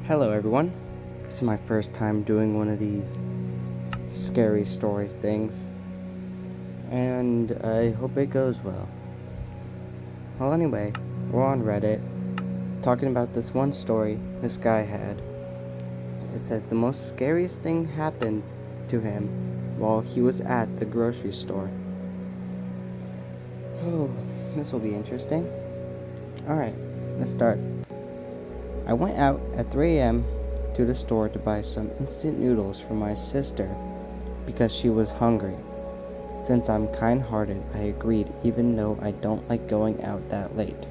Hello everyone, this is my first time doing one of these scary story things, and I hope it goes well. Well anyway, we're on Reddit, talking about this one story this guy had. It says the most scariest thing happened to him while he was at the grocery store. Oh, this will be interesting. Alright, let's start. I went out at 3 a.m. to the store to buy some instant noodles for my sister because she was hungry. Since I'm kind-hearted, I agreed even though I don't like going out that late.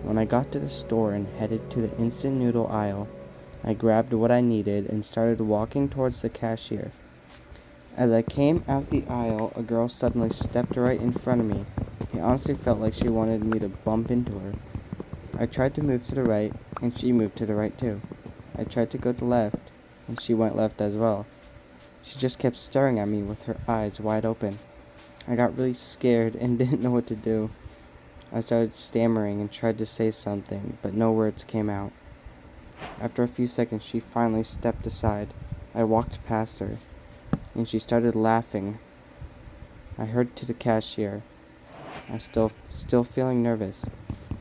When I got to the store and headed to the instant noodle aisle, I grabbed what I needed and started walking towards the cashier. As I came out the aisle, a girl suddenly stepped right in front of me. It honestly felt like she wanted me to bump into her. I tried to move to the right, and she moved to the right too. I tried to go to the left, and she went left as well. She just kept staring at me with her eyes wide open. I got really scared and didn't know what to do. I started stammering and tried to say something, but no words came out. After a few seconds, she finally stepped aside. I walked past her, and she started laughing. I hurried to the cashier. I still feeling nervous,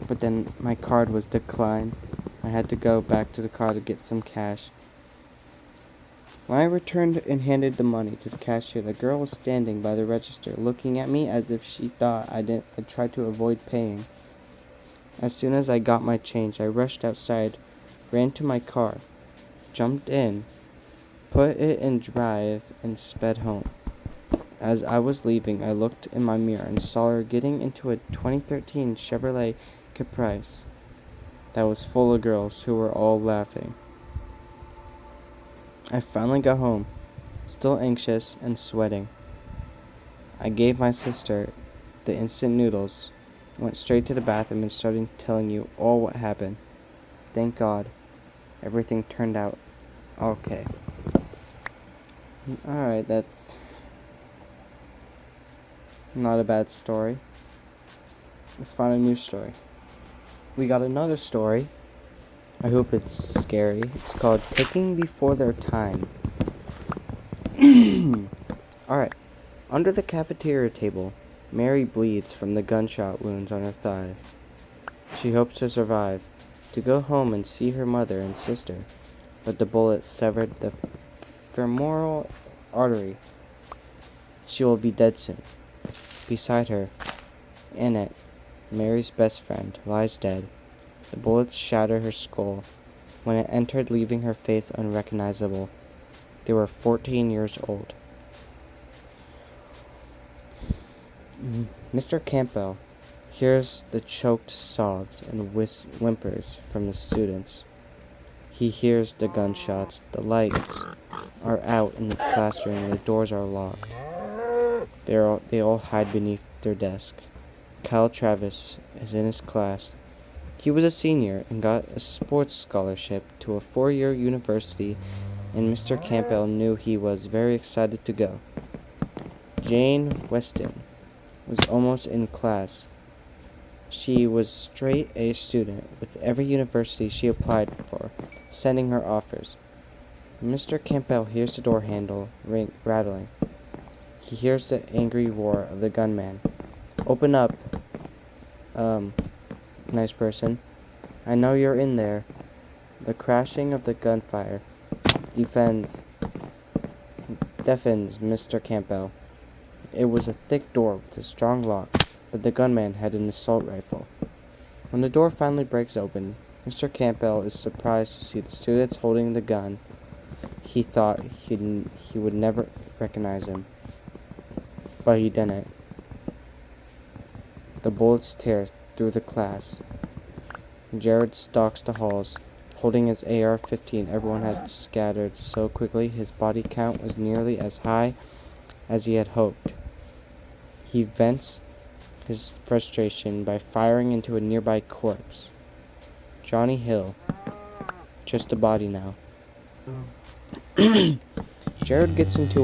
but then my card was declined. I had to go back to the car to get some cash. When I returned and handed the money to the cashier, the girl was standing by the register, looking at me as if she thought I'd tried to avoid paying. As soon as I got my change, I rushed outside, ran to my car, jumped in, put it in drive, and sped home. As I was leaving, I looked in my mirror and saw her getting into a 2013 Chevrolet Caprice that was full of girls who were all laughing. I finally got home, still anxious and sweating. I gave my sister the instant noodles, went straight to the bathroom and started telling you all what happened. Thank God, everything turned out okay. Alright, that's not a bad story. Let's find a new story. We got another story. I hope it's scary. It's called Taking Before Their Time. Alright. Under the cafeteria table, Mary bleeds from the gunshot wounds on her thighs. She hopes to survive, to go home and see her mother and sister, but the bullet severed the femoral artery. She will be dead soon. Beside her, Annette, Mary's best friend, lies dead. The bullets shatter her skull when it entered, leaving her face unrecognizable. They were 14 years old. Mr. Campbell hears the choked sobs and whimpers from the students. He hears the gunshots. The lights are out in his classroom and the doors are locked. They all hide beneath their desks. Kyle Travis is in his class. He was a senior and got a sports scholarship to a 4-year university, and Mr. Campbell knew he was very excited to go. Jane Weston was almost in class. She was straight A student with every university she applied for, sending her offers. Mr. Campbell hears the door handle rattling. He hears the angry roar of the gunman. Open up. Nice person. I know you're in there. The crashing of the gunfire deafens Mr. Campbell. It was a thick door with a strong lock, but the gunman had an assault rifle. When the door finally breaks open, Mr. Campbell is surprised to see the students holding the gun. He thought he would never recognize him, but he didn't. The bullets tear through the class. Jared stalks the halls, holding his AR-15. Everyone had scattered so quickly his body count was nearly as high as he had hoped. He vents his frustration by firing into a nearby corpse. Johnny Hill. Just a body now. Jared gets into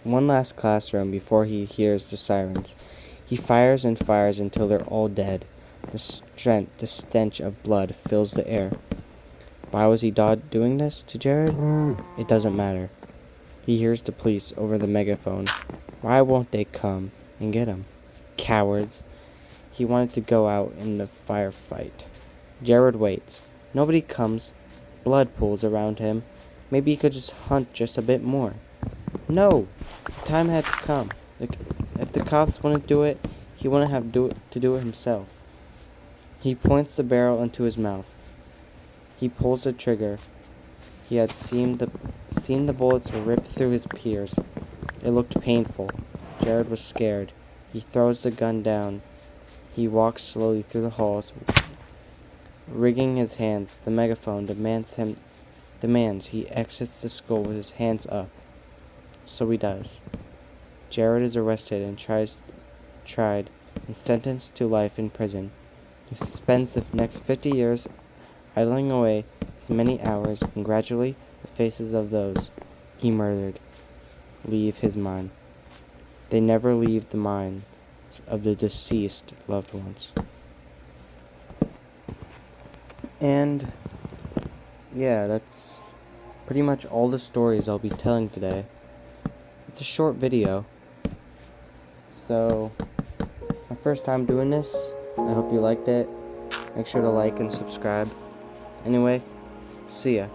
one last classroom before he hears the sirens. He fires and fires until they're all dead. The stench of blood fills the air. Why was he doing this to Jared? It doesn't matter. He hears the police over the megaphone. Why won't they come and get him? Cowards. He wanted to go out in the firefight. Jared waits. Nobody comes. Blood pools around him. Maybe he could just hunt just a bit more. No! The time had to come. If the cops wouldn't do it, he wouldn't have to do it himself. He points the barrel into his mouth. He pulls the trigger. He had seen the bullets rip through his ears. It looked painful. Jared was scared. He throws the gun down. He walks slowly through the halls, wringing his hands. The megaphone demands he exits the school with his hands up. So he does. Jared is arrested and tried and sentenced to life in prison. He spends the next 50 years idling away his many hours, and gradually the faces of those he murdered leave his mind. They never leave the minds of the deceased loved ones. And yeah, that's pretty much all the stories I'll be telling today. It's a short video, so my first time doing this. I hope you liked it. Make sure to like and subscribe. Anyway, see ya.